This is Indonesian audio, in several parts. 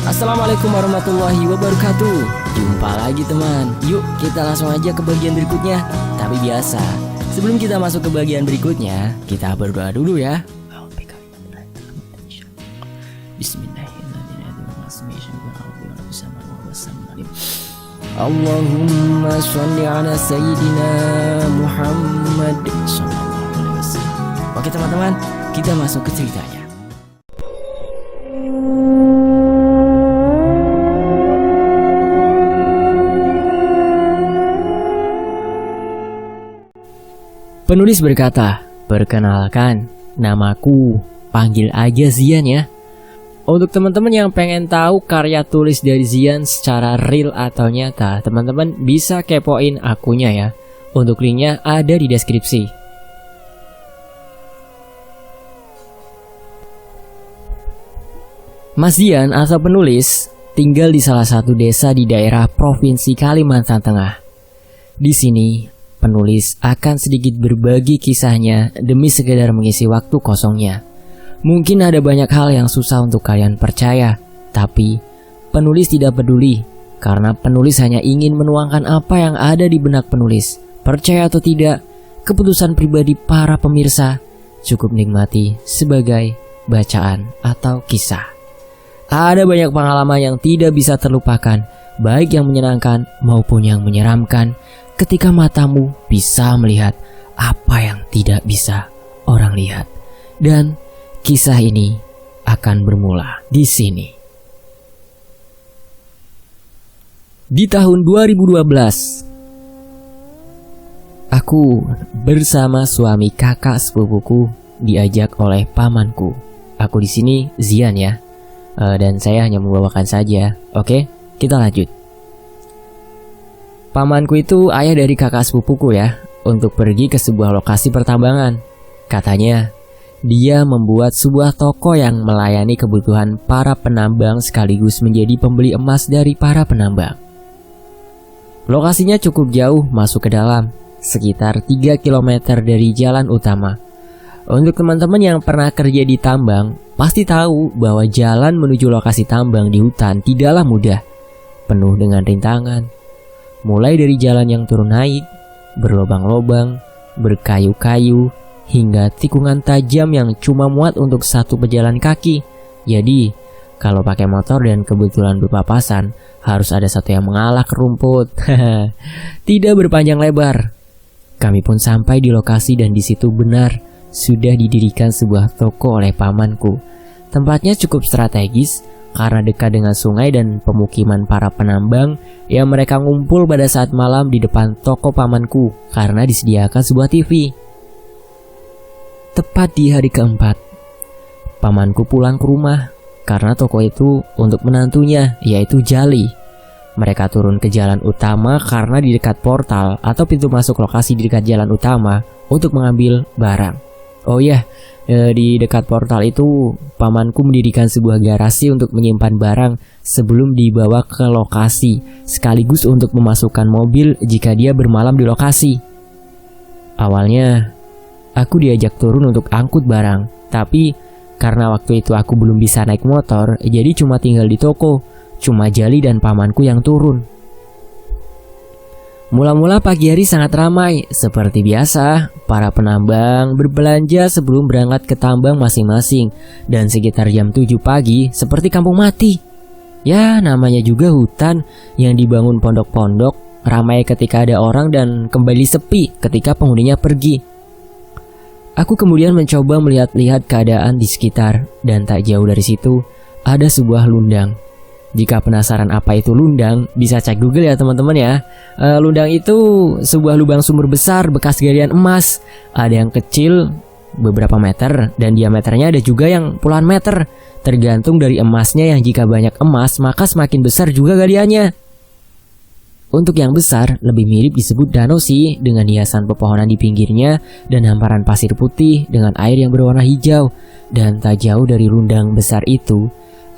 Assalamualaikum warahmatullahi wabarakatuh. Jumpa lagi teman. Yuk kita langsung aja ke bagian berikutnya. Tapi biasa, sebelum kita masuk ke bagian berikutnya, kita berdoa dulu ya. Allahumma sholli ala sayyidina Muhammad sallallahu alaihi wasallam. Oke teman-teman, kita masuk ke ceritanya. Penulis berkata, "Perkenalkan, namaku, panggil aja Zian ya." Untuk teman-teman yang pengen tahu karya tulis dari Zian secara real atau nyata, teman-teman bisa kepoin akunnya ya. Untuk linknya ada di deskripsi. Mas Zian atau penulis tinggal di salah satu desa di daerah Provinsi Kalimantan Tengah. Di sini penulis akan sedikit berbagi kisahnya demi sekedar mengisi waktu kosongnya. Mungkin ada banyak hal yang susah untuk kalian percaya, tapi penulis tidak peduli karena penulis hanya ingin menuangkan apa yang ada di benak penulis. Percaya atau tidak, keputusan pribadi para pemirsa, cukup nikmati sebagai bacaan atau kisah. Ada banyak pengalaman yang tidak bisa terlupakan, baik yang menyenangkan maupun yang menyeramkan, ketika matamu bisa melihat apa yang tidak bisa orang lihat. Dan kisah ini akan bermula di sini. Di tahun 2012, aku bersama suami kakak sepupuku diajak oleh pamanku. Aku di sini Zian ya, dan saya hanya membawakan saja. Oke, kita lanjut. Pamanku itu ayah dari kakak sepupuku ya, untuk pergi ke sebuah lokasi pertambangan. Katanya, dia membuat sebuah toko yang melayani kebutuhan para penambang sekaligus menjadi pembeli emas dari para penambang. Lokasinya cukup jauh masuk ke dalam, sekitar 3 km dari jalan utama. Untuk teman-teman yang pernah kerja di tambang, pasti tahu bahwa jalan menuju lokasi tambang di hutan tidaklah mudah, penuh dengan rintangan. Mulai dari jalan yang turun naik, berlobang-lobang, berkayu-kayu, hingga tikungan tajam yang cuma muat untuk satu pejalan kaki. Jadi, kalau pakai motor dan kebetulan berpapasan, harus ada satu yang mengalah ke rumput. Tidak berpanjang lebar, kami pun sampai di lokasi dan di situ benar sudah didirikan sebuah toko oleh pamanku. Tempatnya cukup strategis karena dekat dengan sungai dan pemukiman para penambang yang mereka ngumpul pada saat malam di depan toko pamanku karena disediakan sebuah TV. Tepat di hari keempat, pamanku pulang ke rumah karena toko itu untuk menantunya, yaitu Jali. Mereka turun ke jalan utama karena di dekat portal atau pintu masuk lokasi di dekat jalan utama untuk mengambil barang. Oh ya, di dekat portal itu pamanku mendirikan sebuah garasi untuk menyimpan barang sebelum dibawa ke lokasi, sekaligus untuk memasukkan mobil jika dia bermalam di lokasi. Awalnya aku diajak turun untuk angkut barang, tapi karena waktu itu aku belum bisa naik motor, jadi cuma tinggal di toko. Cuma Jali dan pamanku yang turun. Mula-mula pagi hari sangat ramai. Seperti biasa, para penambang berbelanja sebelum berangkat ke tambang masing-masing. Dan sekitar jam 7 pagi, seperti kampung mati. Ya, namanya juga hutan yang dibangun pondok-pondok, ramai ketika ada orang dan kembali sepi ketika penghuninya pergi. Aku kemudian mencoba melihat-lihat keadaan di sekitar, dan tak jauh dari situ ada sebuah lundang. Jika penasaran apa itu lundang, bisa cek Google ya teman-teman ya. Lundang itu sebuah lubang sumur besar bekas galian emas. Ada yang kecil beberapa meter dan diameternya ada juga yang puluhan meter. Tergantung dari emasnya, yang jika banyak emas maka semakin besar juga galiannya. Untuk yang besar lebih mirip disebut danau sih, dengan hiasan pepohonan di pinggirnya dan hamparan pasir putih dengan air yang berwarna hijau. Dan tak jauh dari lundang besar itu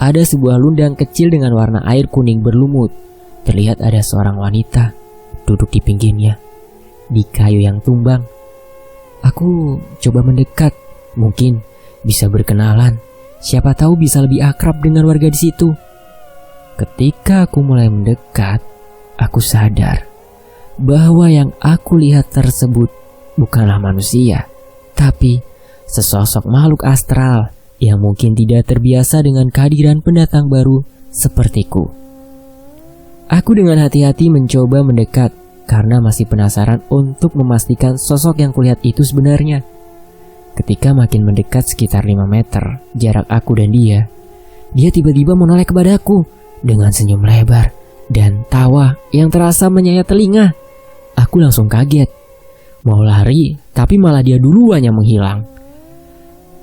ada sebuah lundang kecil dengan warna air kuning berlumut. Terlihat ada seorang wanita duduk di pinggirnya, di kayu yang tumbang. Aku coba mendekat, mungkin bisa berkenalan. Siapa tahu bisa lebih akrab dengan warga di situ. Ketika aku mulai mendekat, aku sadar bahwa yang aku lihat tersebut bukanlah manusia, tapi sesosok makhluk astral yang mungkin tidak terbiasa dengan kehadiran pendatang baru sepertiku. Aku dengan hati-hati mencoba mendekat karena masih penasaran untuk memastikan sosok yang kulihat itu sebenarnya. Ketika makin mendekat sekitar 5 meter jarak aku dan dia tiba-tiba menoleh kepadaku dengan senyum lebar dan tawa yang terasa menyayat telinga. Aku langsung kaget. Mau lari, tapi malah dia duluan yang menghilang.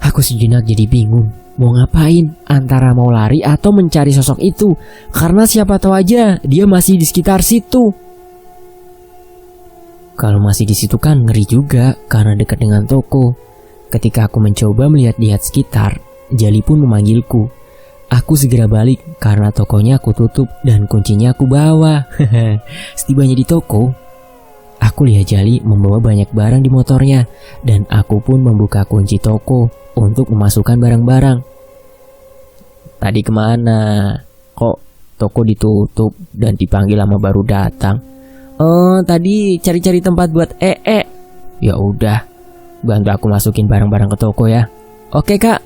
Aku sejenak jadi bingung mau ngapain, antara mau lari atau mencari sosok itu, karena siapa tahu aja dia masih di sekitar situ. Kalau masih di situ kan ngeri juga karena dekat dengan toko. Ketika aku mencoba melihat-lihat sekitar, Jali pun memanggilku. Aku segera balik karena tokonya aku tutup dan kuncinya aku bawa. Setibanya di toko, aku lihat Jali membawa banyak barang di motornya dan aku pun membuka kunci toko untuk memasukkan barang-barang. Tadi kemana? Kok toko ditutup dan dipanggil lama baru datang? Oh, tadi cari-cari tempat buat Ya udah, bantu aku masukin barang-barang ke toko ya. Oke kak.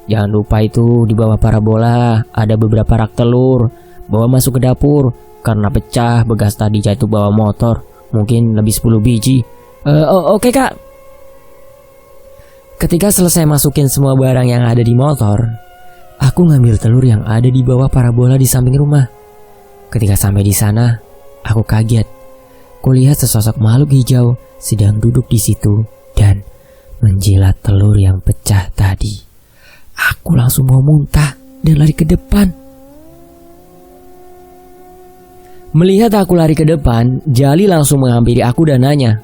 Jangan lupa itu di bawah parabola ada beberapa rak telur. Bawa masuk ke dapur karena pecah bekas tadi jatuh bawa motor. Mungkin lebih 10 biji. Oke kak. Ketika selesai masukin semua barang yang ada di motor, aku ngambil telur yang ada di bawah parabola di samping rumah. Ketika sampai di sana, aku kaget. Kulihat sesosok makhluk hijau sedang duduk di situ dan menjilat telur yang pecah tadi. Aku langsung mau muntah dan lari ke depan. Melihat aku lari ke depan, Jali langsung menghampiri aku dan nanya,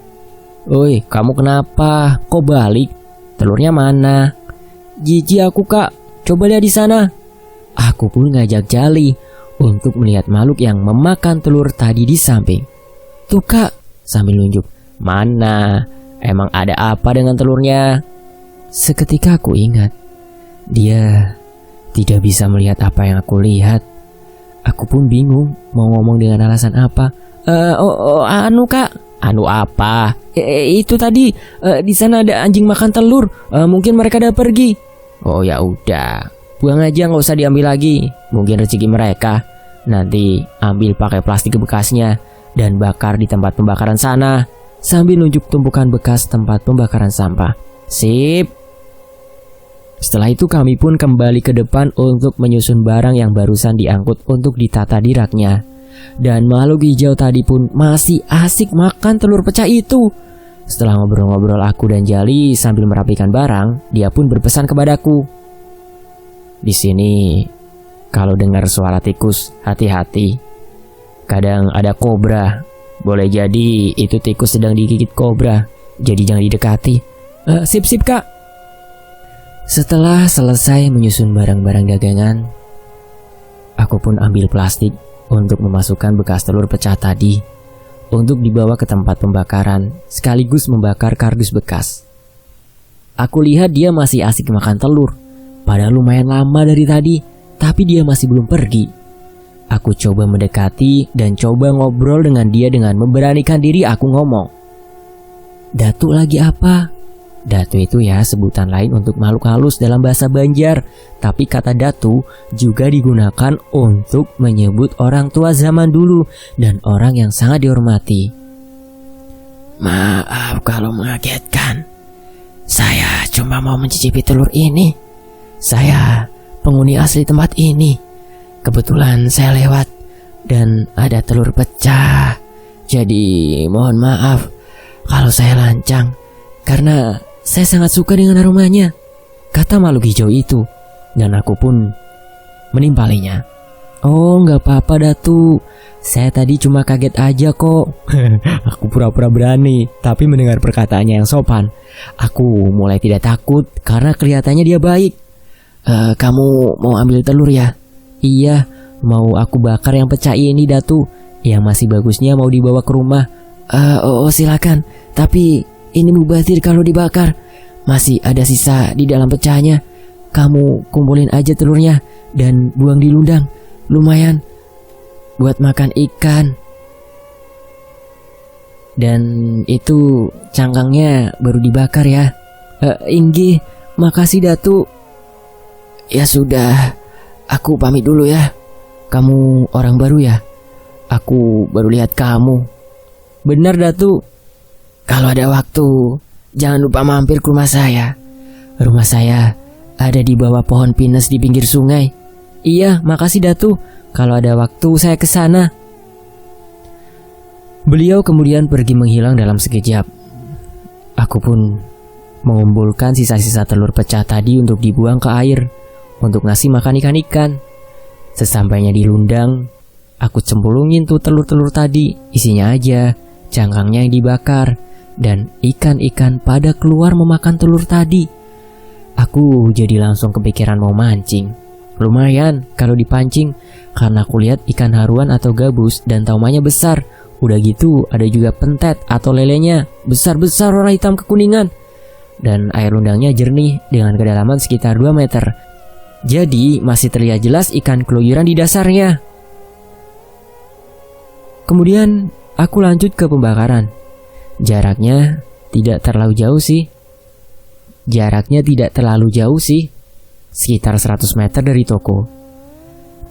"Oi, kamu kenapa? Kok balik? Telurnya mana?" "Jijik aku kak, coba lihat di sana." Aku pun ngajak Jali untuk melihat makhluk yang memakan telur tadi di samping. "Tuh kak," sambil nunjuk. "Mana? Emang ada apa dengan telurnya?" Seketika aku ingat, dia tidak bisa melihat apa yang aku lihat. Aku pun bingung mau ngomong dengan alasan apa. Anu kak." "Anu apa?" Itu tadi di sana ada anjing makan telur. Mungkin mereka udah pergi." "Oh ya udah, buang aja, nggak usah diambil lagi. Mungkin rezeki mereka. Nanti ambil pakai plastik bekasnya dan bakar di tempat pembakaran sana." Sambil nunjuk tumpukan bekas tempat pembakaran sampah. "Sip." Setelah itu kami pun kembali ke depan untuk menyusun barang yang barusan diangkut untuk ditata di raknya. Dan makhluk hijau tadi pun masih asik makan telur pecah itu. Setelah ngobrol-ngobrol aku dan Jali sambil merapikan barang, dia pun berpesan kepadaku, "Di sini kalau dengar suara tikus, hati-hati. Kadang ada kobra. Boleh jadi itu tikus sedang digigit kobra. Jadi jangan didekati." Sip kak." Setelah selesai menyusun barang-barang dagangan, aku pun ambil plastik untuk memasukkan bekas telur pecah tadi untuk dibawa ke tempat pembakaran sekaligus membakar kardus bekas. Aku lihat dia masih asik makan telur, padahal lumayan lama dari tadi, tapi dia masih belum pergi. Aku coba mendekati dan coba ngobrol dengan dia dengan memberanikan diri aku ngomong. "Datuk lagi apa?" Datu itu ya sebutan lain untuk makhluk halus dalam bahasa Banjar, tapi kata datu juga digunakan untuk menyebut orang tua zaman dulu dan orang yang sangat dihormati. "Maaf kalau mengagetkan. Saya cuma mau mencicipi telur ini. Saya penghuni asli tempat ini. Kebetulan saya lewat dan ada telur pecah. Jadi mohon maaf kalau saya lancang karena saya sangat suka dengan aromanya," kata makhluk hijau itu, dan aku pun menimpalinya. "Oh, nggak apa-apa Datu. Saya tadi cuma kaget aja kok." Aku pura-pura berani, tapi mendengar perkataannya yang sopan, aku mulai tidak takut karena kelihatannya dia baik. Kamu mau ambil telur ya?" "Iya, mau aku bakar yang pecah ini Datu. Yang masih bagusnya mau dibawa ke rumah." Silakan. Tapi ini mubazir kalau dibakar. Masih ada sisa di dalam pecahnya. Kamu kumpulin aja telurnya dan buang di lundang. Lumayan buat makan ikan. Dan itu cangkangnya baru dibakar ya. Inggih, makasih Datu. Ya sudah, aku pamit dulu ya. Kamu orang baru ya? Aku baru lihat kamu. Benar Datu. Kalau ada waktu, jangan lupa mampir ke rumah saya. Rumah saya ada di bawah pohon pinus di pinggir sungai. Iya, makasih Datu. Kalau ada waktu saya ke sana. Beliau kemudian pergi menghilang dalam sekejap. Aku pun mengumpulkan sisa-sisa telur pecah tadi untuk dibuang ke air, untuk ngasih makan ikan-ikan. Sesampainya di lundang, aku cemplungin tuh telur-telur tadi. Isinya aja cangkangnya yang dibakar, dan ikan-ikan pada keluar memakan telur tadi. Aku jadi langsung kepikiran mau mancing. Lumayan kalau dipancing, karena aku lihat ikan haruan atau gabus dan taumanya besar. Udah gitu ada juga pentet atau lelenya, besar-besar warna hitam kekuningan. Dan air lundangnya jernih dengan kedalaman sekitar 2 meter. Jadi masih terlihat jelas ikan keluyuran di dasarnya. Kemudian aku lanjut ke pembakaran. Jaraknya tidak terlalu jauh sih. Sekitar 100 meter dari toko.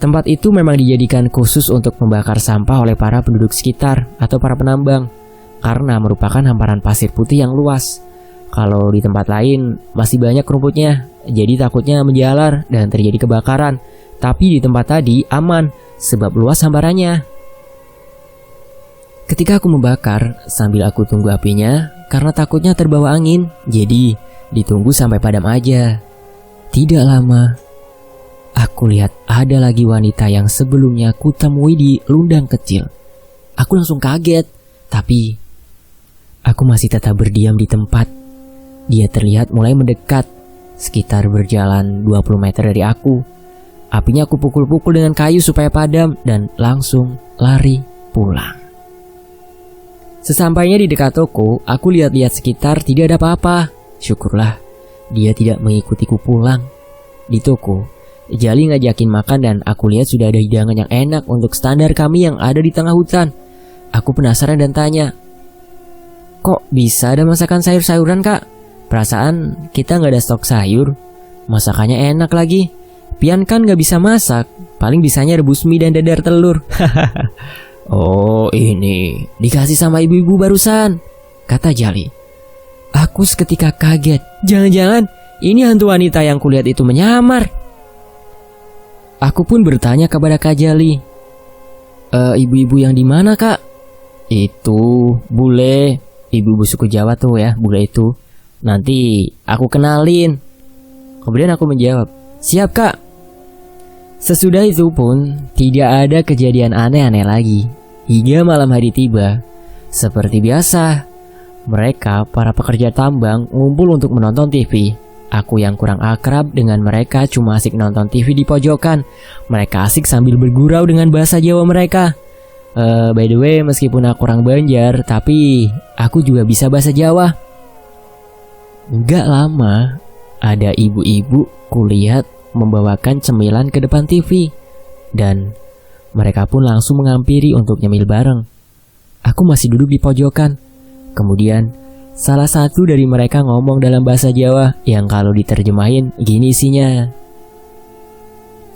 Tempat itu memang dijadikan khusus untuk membakar sampah oleh para penduduk sekitar atau para penambang, karena merupakan hamparan pasir putih yang luas. Kalau di tempat lain masih banyak rumputnya, jadi takutnya menjalar dan terjadi kebakaran. Tapi di tempat tadi aman, sebab luas hamparannya. Ketika aku membakar, sambil aku tunggu apinya, karena takutnya terbawa angin, jadi ditunggu sampai padam aja. Tidak lama, aku lihat ada lagi wanita yang sebelumnya ku temui di lundang kecil. Aku langsung kaget, tapi aku masih tetap berdiam di tempat. Dia terlihat mulai mendekat, sekitar berjalan 20 meter dari aku. Apinya aku pukul-pukul dengan kayu supaya padam dan langsung lari pulang. Sesampainya di dekat toko, aku lihat-lihat sekitar, tidak ada apa-apa. Syukurlah dia tidak mengikutiku pulang. Di toko, Jali ngajakin makan dan aku lihat sudah ada hidangan yang enak untuk standar kami yang ada di tengah hutan. Aku penasaran dan tanya, "Kok bisa ada masakan sayur-sayuran kak? Perasaan kita nggak ada stok sayur. Masakannya enak lagi. Pian kan nggak bisa masak, paling bisanya rebus mie dan dadar telur." "Oh ini, dikasih sama ibu-ibu barusan," kata Jali. Aku seketika kaget. Jangan-jangan ini hantu wanita yang kulihat itu menyamar. Aku pun bertanya kepada Kak Jali, "Ibu-ibu yang di mana kak?" "Itu bule, ibu-ibu suku Jawa tuh ya, bule itu. Nanti aku kenalin." Kemudian aku menjawab, "Siap kak." Sesudah itu pun tidak ada kejadian aneh-aneh lagi. Hingga malam hari tiba. Seperti biasa, mereka, para pekerja tambang, ngumpul untuk menonton TV. Aku yang kurang akrab dengan mereka cuma asik nonton TV di pojokan. Mereka asik sambil bergurau dengan bahasa Jawa mereka. By the way, meskipun aku orang Banjar, tapi aku juga bisa bahasa Jawa. Gak lama, ada ibu-ibu kulihat membawakan cemilan ke depan TV. Dan mereka pun langsung menghampiri untuk nyemil bareng. Aku masih duduk di pojokan. Kemudian salah satu dari mereka ngomong dalam bahasa Jawa yang kalau diterjemahin gini isinya.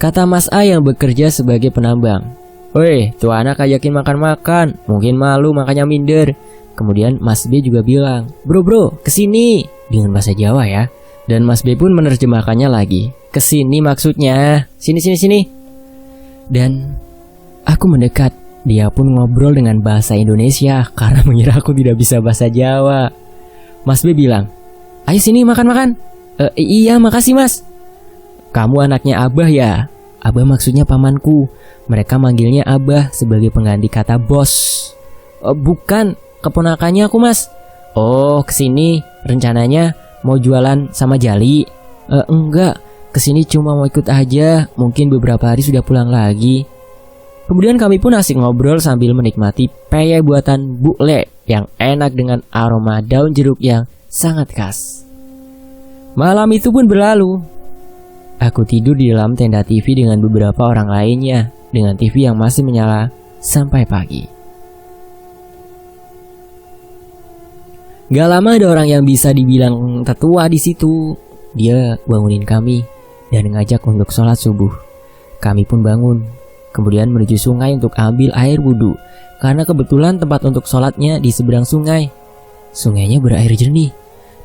Kata Mas A yang bekerja sebagai penambang, "Woi, tuh anak ajakin makan-makan, mungkin malu makanya minder." Kemudian Mas B juga bilang, Bro, kesini," dengan bahasa Jawa ya. Dan Mas B pun menerjemahkannya lagi, "Kesini maksudnya, sini." Dan aku mendekat. Dia pun ngobrol dengan bahasa Indonesia karena mengira aku tidak bisa bahasa Jawa. Mas B bilang, "Ayo sini makan-makan." Iya makasih mas." "Kamu anaknya Abah ya?" Abah maksudnya pamanku. Mereka manggilnya Abah sebagai pengganti kata bos. "Bukan, keponakannya aku mas." "Oh kesini rencananya mau jualan sama Jali?" Enggak, kesini cuma mau ikut aja. Mungkin beberapa hari sudah pulang lagi." Kemudian kami pun asik ngobrol sambil menikmati peye buatan Bu Le yang enak dengan aroma daun jeruk yang sangat khas. Malam itu pun berlalu. Aku tidur di dalam tenda TV dengan beberapa orang lainnya, dengan TV yang masih menyala sampai pagi. Gak lama ada orang yang bisa dibilang tetua di situ. Dia bangunin kami dan ngajak untuk sholat subuh. Kami pun bangun, kemudian menuju sungai untuk ambil air wudhu, karena kebetulan tempat untuk sholatnya di seberang sungai. Sungainya berair jernih,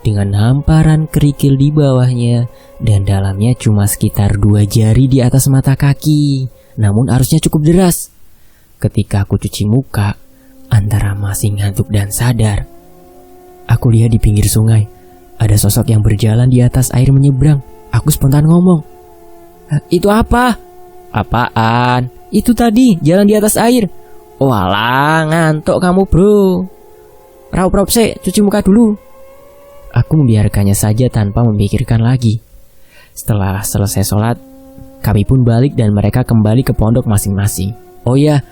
dengan hamparan kerikil di bawahnya, dan dalamnya cuma sekitar 2 jari di atas mata kaki. Namun arusnya cukup deras. Ketika aku cuci muka, antara masih ngantuk dan sadar, aku lihat di pinggir sungai ada sosok yang berjalan di atas air menyeberang. Aku spontan ngomong, "Itu apa?" "Apaan?" "Itu tadi, jalan di atas air." "Walah, ngantuk kamu bro. Raup-raup sih, cuci muka dulu." Aku membiarkannya saja tanpa memikirkan lagi. Setelah selesai sholat, kami pun balik dan mereka kembali ke pondok masing-masing. Oh ya,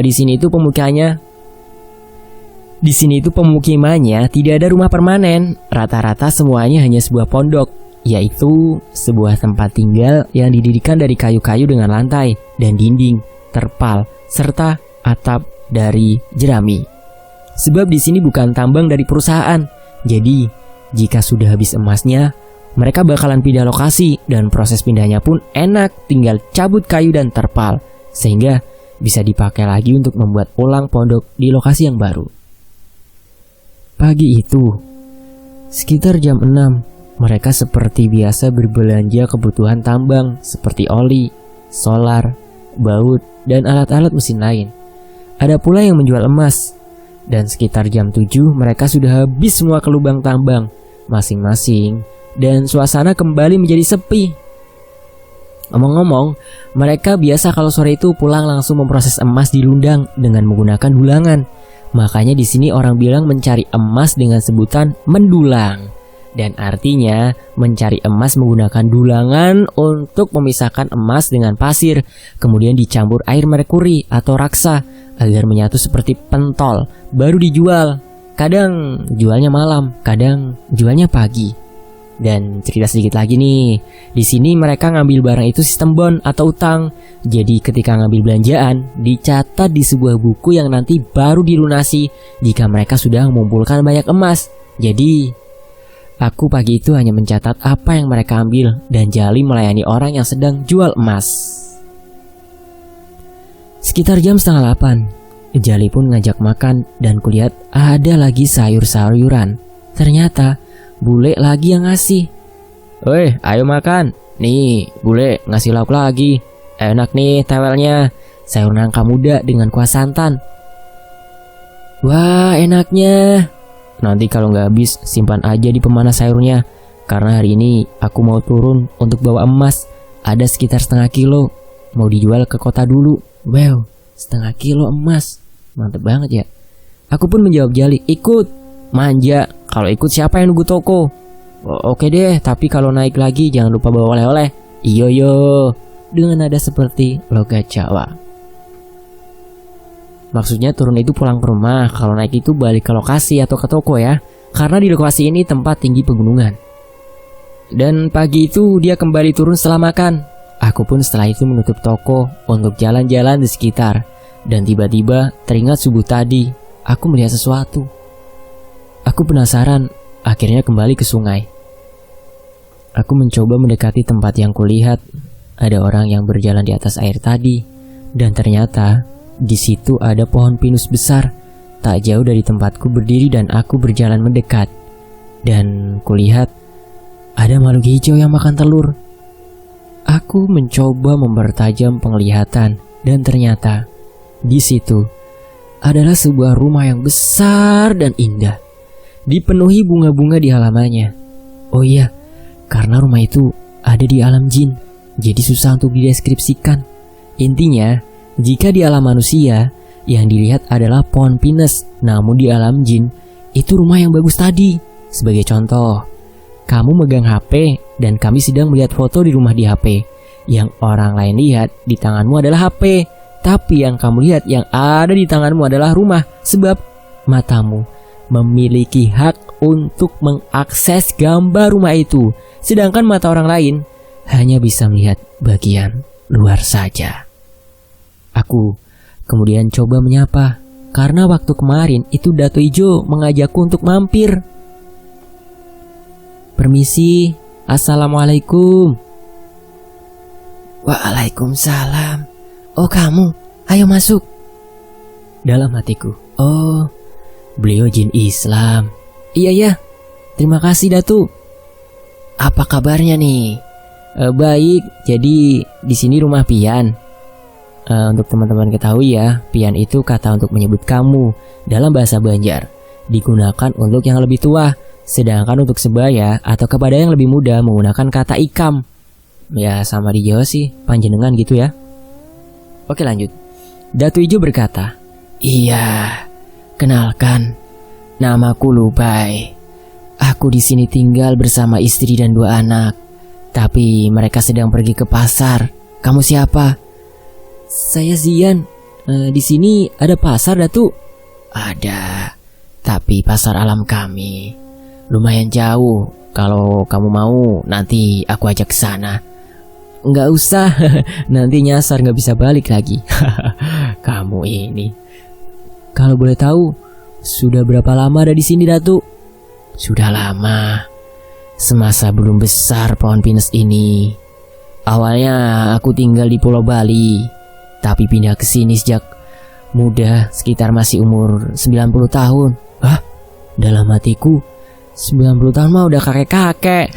di sini itu pemukimannya tidak ada rumah permanen. Rata-rata semuanya hanya sebuah pondok, yaitu sebuah tempat tinggal yang didirikan dari kayu-kayu dengan lantai dan dinding, terpal, serta atap dari jerami. Sebab di sini bukan tambang dari perusahaan. Jadi, jika sudah habis emasnya, mereka bakalan pindah lokasi dan proses pindahnya pun enak, tinggal cabut kayu dan terpal sehingga bisa dipakai lagi untuk membuat ulang pondok di lokasi yang baru. Pagi itu, sekitar jam 6, mereka seperti biasa berbelanja kebutuhan tambang seperti oli, solar, baut, dan alat-alat mesin lain. Ada pula yang menjual emas. Dan sekitar jam 7 mereka sudah habis semua ke lubang tambang masing-masing dan suasana kembali menjadi sepi. Ngomong-ngomong, mereka biasa kalau sore itu pulang langsung memproses emas di lundang dengan menggunakan dulangan. Makanya di sini orang bilang mencari emas dengan sebutan mendulang. Dan artinya mencari emas menggunakan dulangan untuk memisahkan emas dengan pasir, kemudian dicampur air merkuri atau raksa agar menyatu seperti pentol, baru dijual. Kadang jualnya malam, kadang jualnya pagi. Dan cerita sedikit lagi nih, di sini mereka ngambil barang itu sistem bond atau utang. Jadi ketika ngambil belanjaan, dicatat di sebuah buku yang nanti baru dilunasi jika mereka sudah mengumpulkan banyak emas. Jadi aku pagi itu hanya mencatat apa yang mereka ambil dan Jali melayani orang yang sedang jual emas. Sekitar jam 7:30, Jali pun ngajak makan dan kulihat ada lagi sayur-sayuran. Ternyata bule lagi yang ngasih. "Woi, ayo makan. Nih, bule ngasih lauk lagi. Enak nih tewelnya. Sayur nangka muda dengan kuah santan." "Wah, enaknya. Nanti kalau nggak habis, simpan aja di pemanas sayurnya. Karena hari ini aku mau turun untuk bawa emas. Ada sekitar 0,5 kilo. Mau dijual ke kota dulu." Wow, 0,5 kilo emas. Mantep banget ya. Aku pun menjawab Jali, "Ikut." "Manja, kalau ikut siapa yang nunggu toko?" Oke deh, tapi kalau naik lagi jangan lupa bawa oleh-oleh." "Iyo yo," dengan nada seperti logat Jawa. Maksudnya turun itu pulang ke rumah, kalau naik itu balik ke lokasi atau ke toko ya. Karena di lokasi ini tempat tinggi pegunungan. Dan pagi itu dia kembali turun setelah makan. Aku pun setelah itu menutup toko untuk jalan-jalan di sekitar. Dan tiba-tiba teringat subuh tadi, aku melihat sesuatu. Aku penasaran, akhirnya kembali ke sungai. Aku mencoba mendekati tempat yang kulihat. Ada orang yang berjalan di atas air tadi. Dan ternyata di situ ada pohon pinus besar, tak jauh dari tempatku berdiri dan aku berjalan mendekat. Dan kulihat ada makhluk hijau yang makan telur. Aku mencoba mempertajam penglihatan dan ternyata di situ adalah sebuah rumah yang besar dan indah, dipenuhi bunga-bunga di halamannya. Oh iya, karena rumah itu ada di alam jin, jadi susah untuk dideskripsikan. Intinya, jika di alam manusia yang dilihat adalah pohon pinus, namun di alam jin itu rumah yang bagus tadi. Sebagai contoh, kamu megang HP dan kami sedang melihat foto di rumah di HP. Yang orang lain lihat di tanganmu adalah HP, tapi yang kamu lihat yang ada di tanganmu adalah rumah. Sebab matamu memiliki hak untuk mengakses gambar rumah itu, sedangkan mata orang lain hanya bisa melihat bagian luar saja. Aku kemudian coba menyapa. Karena waktu kemarin itu Dato Ijo mengajakku untuk mampir. Permisi, assalamualaikum. Waalaikumsalam. Oh kamu, ayo masuk. Dalam hatiku, oh beliau jin Islam. Iya, terima kasih Datu. Apa kabarnya nih? Baik, jadi di sini rumah Pian. Untuk teman-teman ketahui ya, Pian itu kata untuk menyebut kamu dalam bahasa Banjar. Digunakan untuk yang lebih tua, sedangkan untuk sebaya atau kepada yang lebih muda menggunakan kata ikam. Ya sama di Jawa sih, panjenengan gitu ya. Oke lanjut. Dato Ijo berkata, iya, kenalkan, namaku Lubai. Aku di sini tinggal bersama istri dan 2 anak. Tapi mereka sedang pergi ke pasar. Kamu siapa? Saya Zian. Di sini ada pasar, Datu? Ada, tapi pasar alam kami lumayan jauh. Kalau kamu mau, nanti aku ajak ke sana. Nggak usah, nanti nyasar nggak bisa balik lagi. Kamu ini. Kalau boleh tahu, sudah berapa lama ada di sini, Datu? Sudah lama. Semasa belum besar pohon pinus ini. Awalnya aku tinggal di Pulau Bali, tapi pindah ke sini sejak muda, sekitar masih umur 90 tahun. Hah? Dalam hatiku, 90 tahun mah udah kakek-kakek.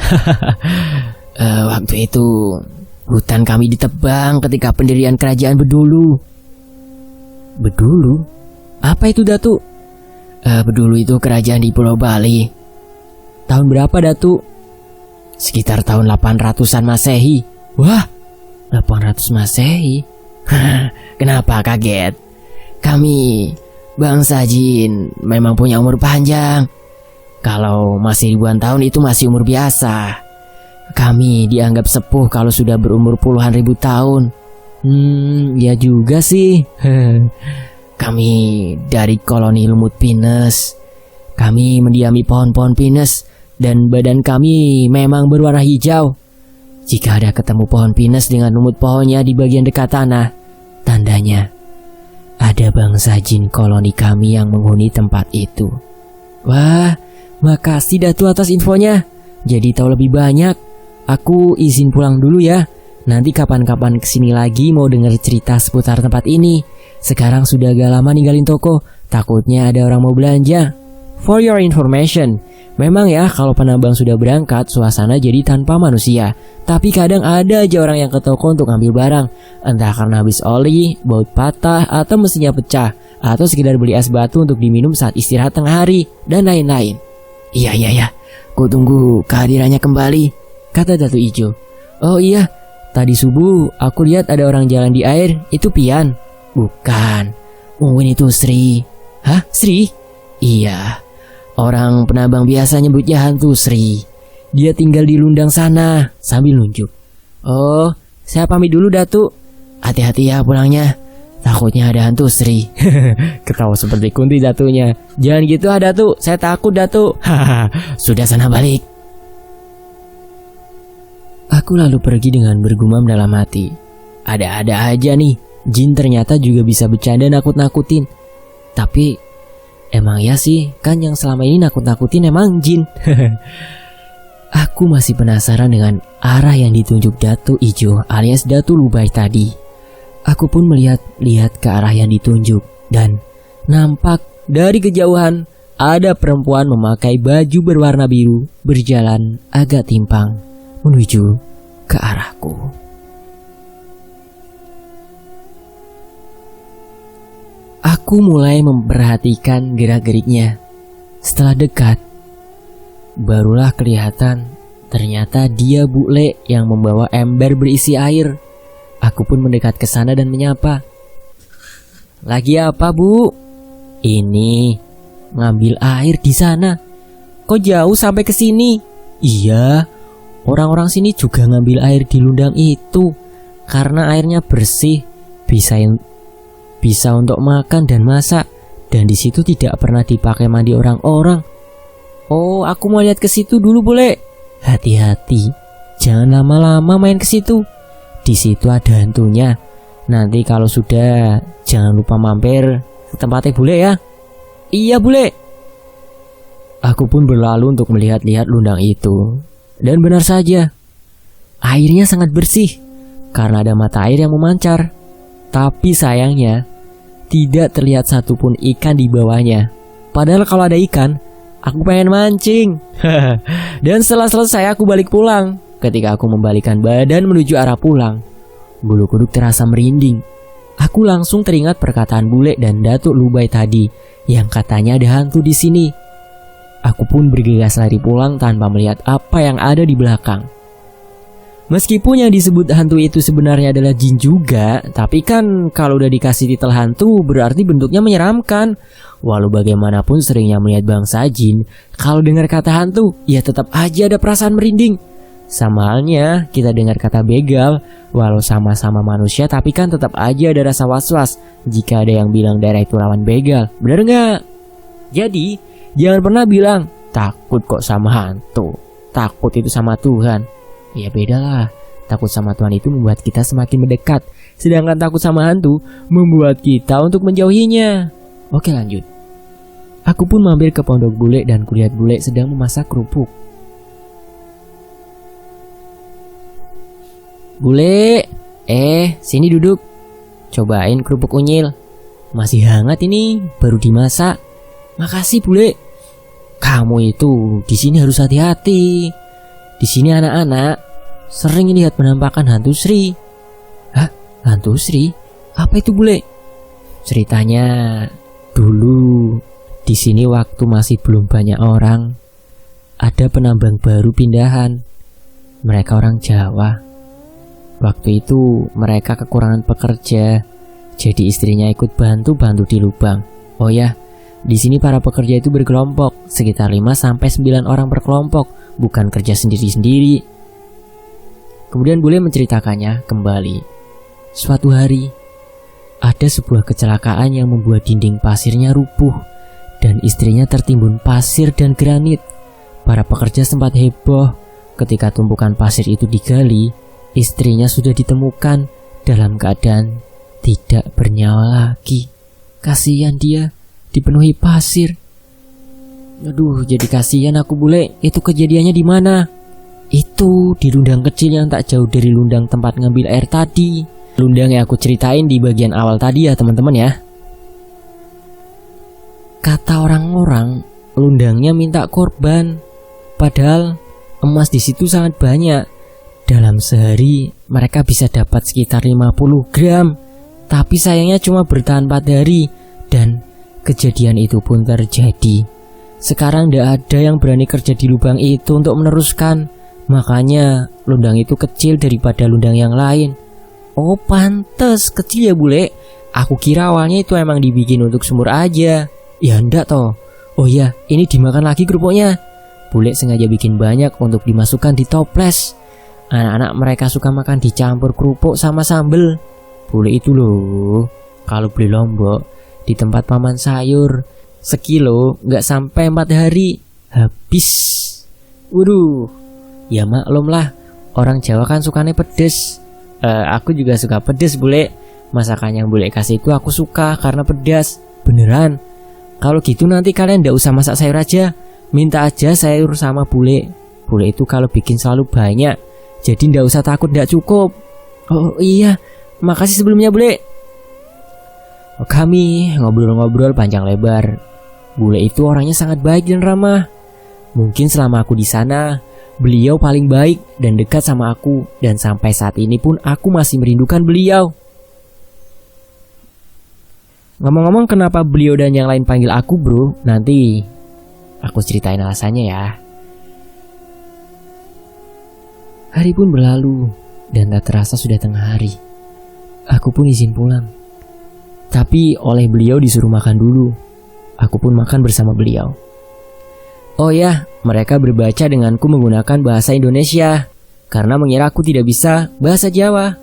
Waktu itu hutan kami ditebang ketika pendirian kerajaan Bedulu. Bedulu? Apa itu, Datu? Bedulu itu kerajaan di Pulau Bali. Tahun berapa, Datu? Sekitar tahun 800-an Masehi. Wah, 800 Masehi? Kenapa kaget? Kami bangsa jin memang punya umur panjang. Kalau masih ribuan tahun itu masih umur biasa. Kami dianggap sepuh kalau sudah berumur puluhan ribu tahun. Ya juga sih. Kami dari koloni lumut pinus. Kami mendiami pohon-pohon pinus dan badan kami memang berwarna hijau. Jika ada ketemu pohon pinus dengan lumut pohonnya di bagian dekat tanah, tandanya ada bangsa jin koloni kami yang menghuni tempat itu. Wah, makasih Datu atas infonya. Jadi tahu lebih banyak. Aku izin pulang dulu ya. Nanti kapan-kapan kesini lagi mau denger cerita seputar tempat ini. Sekarang sudah agak lama ninggalin toko. Takutnya ada orang mau belanja. For your information, memang ya kalau penambang sudah berangkat, suasana jadi tanpa manusia. Tapi kadang ada aja orang yang ke toko untuk ambil barang. Entah karena habis oli, baut patah, atau mesinnya pecah, atau sekedar beli es batu untuk diminum saat istirahat tengah hari, dan lain-lain. Iya, ku tunggu kehadirannya kembali, kata Dato Ijo. Oh iya, tadi subuh aku lihat ada orang jalan di air. Itu Pian? Bukan, mungkin itu Sri. Hah, Sri? Iya, orang penambang biasa nyebutnya hantu Sri. Dia tinggal di Lundang sana, sambil nunjuk. Oh, saya pamit dulu Datu. Hati-hati ya pulangnya. Takutnya ada hantu Sri. Ketawa seperti Kunti Datunya. Jangan gitu Datu, saya takut Datu. Sudah sana balik. Aku lalu pergi dengan bergumam dalam hati. Ada-ada aja nih, jin ternyata juga bisa bercanda nakut-nakutin. Tapi emang ya sih, kan yang selama ini nakut-nakutin emang jin. Aku masih penasaran dengan arah yang ditunjuk Dato Ijo alias Datu Lubai tadi. Aku pun melihat-lihat ke arah yang ditunjuk dan nampak dari kejauhan ada perempuan memakai baju berwarna biru berjalan agak timpang menuju ke arahku. Aku mulai memperhatikan gerak-geriknya. Setelah dekat, barulah kelihatan ternyata dia bule yang membawa ember berisi air. Aku pun mendekat ke sana dan menyapa. Lagi apa, Bu? Ini ngambil air di sana. Kok jauh sampai ke sini? Iya, orang-orang sini juga ngambil air di lundang itu karena airnya bersih, bisa untuk makan dan masak, dan di situ tidak pernah dipakai mandi orang-orang. Oh, aku mau lihat ke situ dulu, boleh? Hati-hati, jangan lama-lama main ke situ. Di situ ada hantunya. Nanti kalau sudah jangan lupa mampir ke tempatnya bule ya. Iya bule. Aku pun berlalu untuk melihat-lihat lundang itu. Dan benar saja, airnya sangat bersih karena ada mata air yang memancar. Tapi sayangnya, tidak terlihat satupun ikan di bawahnya. Padahal kalau ada ikan, aku pengen mancing. Dan setelah selesai aku balik pulang. Ketika aku membalikkan badan menuju arah pulang, bulu kuduk terasa merinding. Aku langsung teringat perkataan bule dan Datuk Lubai tadi yang katanya ada hantu di sini. Aku pun bergegas lari pulang tanpa melihat apa yang ada di belakang. Meskipun yang disebut hantu itu sebenarnya adalah jin juga, tapi kan kalau udah dikasih titel hantu berarti bentuknya menyeramkan. Walau bagaimanapun seringnya melihat bangsa jin, kalau dengar kata hantu ya tetap aja ada perasaan merinding. Sama halnya kita dengar kata begal, walau sama-sama manusia tapi kan tetap aja ada rasa was-was jika ada yang bilang daerah itu rawan begal. Bener nggak? Jadi jangan pernah bilang takut kok sama hantu, takut itu sama Tuhan. Ya bedalah, takut sama Tuhan itu membuat kita semakin mendekat, sedangkan takut sama hantu membuat kita untuk menjauhinya. Oke lanjut. Aku pun mampir ke pondok bule dan kulihat bule sedang memasak kerupuk. Bule, sini duduk. Cobain kerupuk unyil. Masih hangat ini, baru dimasak. Makasih bule. Kamu itu di sini harus hati-hati. Di sini anak-anak sering lihat penampakan hantu Sri. Hah? Hantu Sri? Apa itu bule? Ceritanya dulu di sini waktu masih belum banyak orang, ada penambang baru pindahan. Mereka orang Jawa. Waktu itu mereka kekurangan pekerja, jadi istrinya ikut bantu-bantu di lubang. Oh ya, di sini para pekerja itu berkelompok, sekitar 5-9 orang per kelompok, bukan kerja sendiri-sendiri. Kemudian bule menceritakannya kembali. Suatu hari, ada sebuah kecelakaan yang membuat dinding pasirnya rubuh dan istrinya tertimbun pasir dan granit. Para pekerja sempat heboh ketika tumpukan pasir itu digali. Istrinya sudah ditemukan dalam keadaan tidak bernyawa lagi. Kasihan dia, dipenuhi pasir. Aduh, jadi kasihan aku bule. Itu kejadiannya di mana? Itu di lundang kecil yang tak jauh dari lundang tempat ngambil air tadi. Lundang yang aku ceritain di bagian awal tadi ya teman-teman ya. Kata orang-orang, lundangnya minta korban. Padahal emas di situ sangat banyak. Dalam sehari mereka bisa dapat sekitar 50 gram. Tapi sayangnya cuma bertahan 4 hari. Dan kejadian itu pun terjadi. Sekarang tidak ada yang berani kerja di lubang itu untuk meneruskan. Makanya lundang itu kecil daripada lundang yang lain. Oh pantes kecil ya bule. Aku kira awalnya itu emang dibikin untuk sumur aja. Ya enggak toh. Oh iya, ini dimakan lagi kerupuknya. Bule sengaja bikin banyak untuk dimasukkan di toples. Anak-anak mereka suka makan dicampur kerupuk sama sambel. Bule itu loh, kalau beli lombok di tempat paman sayur, sekilo nggak sampai 4 hari habis. Waduh, ya maklum lah, orang Jawa kan sukanya pedes. Aku juga suka pedes bule. Masakan yang bule kasih itu aku suka karena pedas. Beneran. Kalau gitu nanti kalian nggak usah masak sayur aja, minta aja sayur sama bule. Bule itu kalau bikin selalu banyak. Jadi ndak usah takut ndak cukup. Oh iya, makasih sebelumnya bule. Kami ngobrol-ngobrol panjang lebar. Bule itu orangnya sangat baik dan ramah. Mungkin selama aku di sana, beliau paling baik dan dekat sama aku. Dan sampai saat ini pun aku masih merindukan beliau. Ngomong-ngomong kenapa beliau dan yang lain panggil aku bro, nanti aku ceritain alasannya ya. Hari pun berlalu dan tak terasa sudah tengah hari. Aku pun izin pulang. Tapi oleh beliau disuruh makan dulu. Aku pun makan bersama beliau. Oh ya, mereka berbaca denganku menggunakan bahasa Indonesia karena mengira aku tidak bisa bahasa Jawa.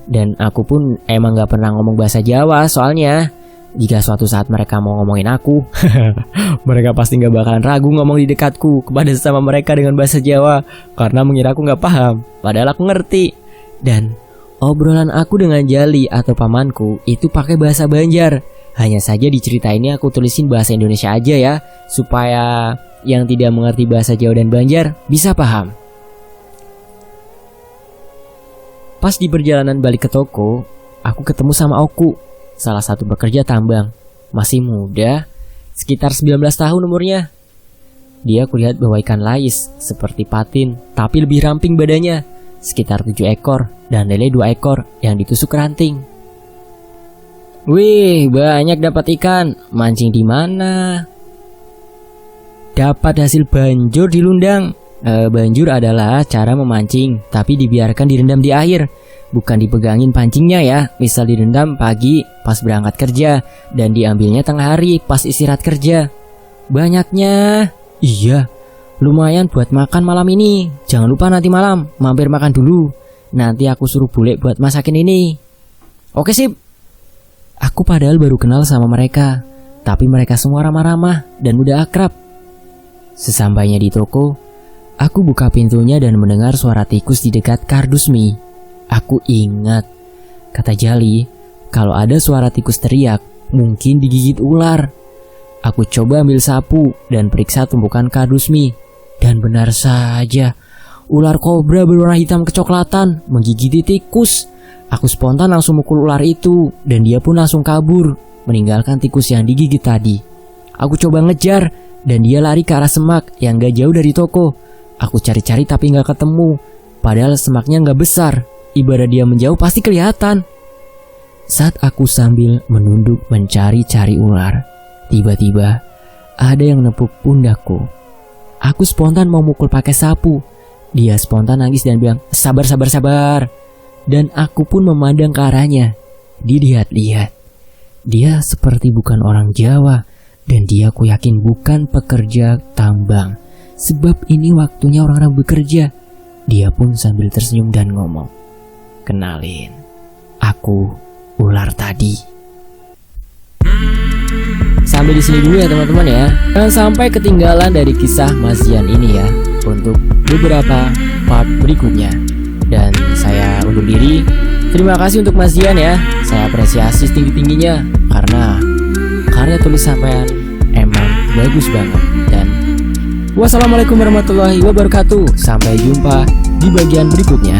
Dan aku pun emang gak pernah ngomong bahasa Jawa soalnya. Jika suatu saat mereka mau ngomongin aku, mereka pasti gak bakalan ragu ngomong di dekatku kepada sesama mereka dengan bahasa Jawa karena mengira aku gak paham, padahal aku ngerti. Dan Obrolan aku dengan Jali atau pamanku itu pakai bahasa Banjar. Hanya saja di cerita ini aku tulisin bahasa Indonesia aja ya, supaya yang tidak mengerti bahasa Jawa dan Banjar bisa paham. Pas di perjalanan balik ke toko, aku ketemu sama Oku, salah satu pekerja tambang. Masih muda, sekitar 19 tahun umurnya. Dia kulihat bawa ikan lais, seperti patin, tapi lebih ramping badannya. Sekitar 7 ekor, dan lele 2 ekor yang ditusuk ranting. Wih, banyak dapat ikan. Mancing di mana? Dapat hasil banjur di Lundang. Banjur adalah cara memancing, tapi dibiarkan direndam di air, bukan dipegangin pancingnya ya. Misal direndam pagi pas berangkat kerja, dan diambilnya tengah hari pas istirahat kerja. Banyaknya, iya, lumayan buat makan malam ini. Jangan lupa nanti malam mampir makan dulu. Nanti aku suruh bule buat masakin ini. Oke sip. Aku padahal baru kenal sama mereka, tapi mereka semua ramah-ramah dan mudah akrab. Sesampainya di toko, aku buka pintunya dan mendengar suara tikus di dekat kardus mie. Aku ingat, kata Jali, kalau ada suara tikus teriak, mungkin digigit ular. Aku coba ambil sapu dan periksa tumpukan kardus mie. Dan benar saja, ular kobra berwarna hitam kecoklatan menggigiti tikus. Aku spontan langsung mukul ular itu, dan dia pun langsung kabur, meninggalkan tikus yang digigit tadi. Aku coba ngejar, dan dia lari ke arah semak yang gak jauh dari toko. Aku cari-cari tapi gak ketemu, padahal semaknya gak besar. Ibarat dia menjauh pasti kelihatan. Saat aku sambil menunduk mencari-cari ular, tiba-tiba ada yang nepuk pundakku. Aku spontan mau mukul pakai sapu. Dia spontan nangis dan bilang, sabar, sabar, sabar. Dan aku pun memandang ke arahnya. Dilihat-lihat, dia seperti bukan orang Jawa. Dan dia aku yakin bukan pekerja tambang, sebab ini waktunya orang-orang bekerja. Dia pun sambil tersenyum dan ngomong, kenalin, aku ular tadi. Sampai di sini dulu ya teman-teman ya. Jangan sampai ketinggalan dari kisah Mas Zian ini ya, untuk beberapa part berikutnya. Dan saya undur diri. Terima kasih untuk Mas Zian ya. Saya apresiasi setinggi-tingginya karena karya tulis sampean emang bagus banget. Dan wassalamualaikum warahmatullahi wabarakatuh. Sampai jumpa di bagian berikutnya.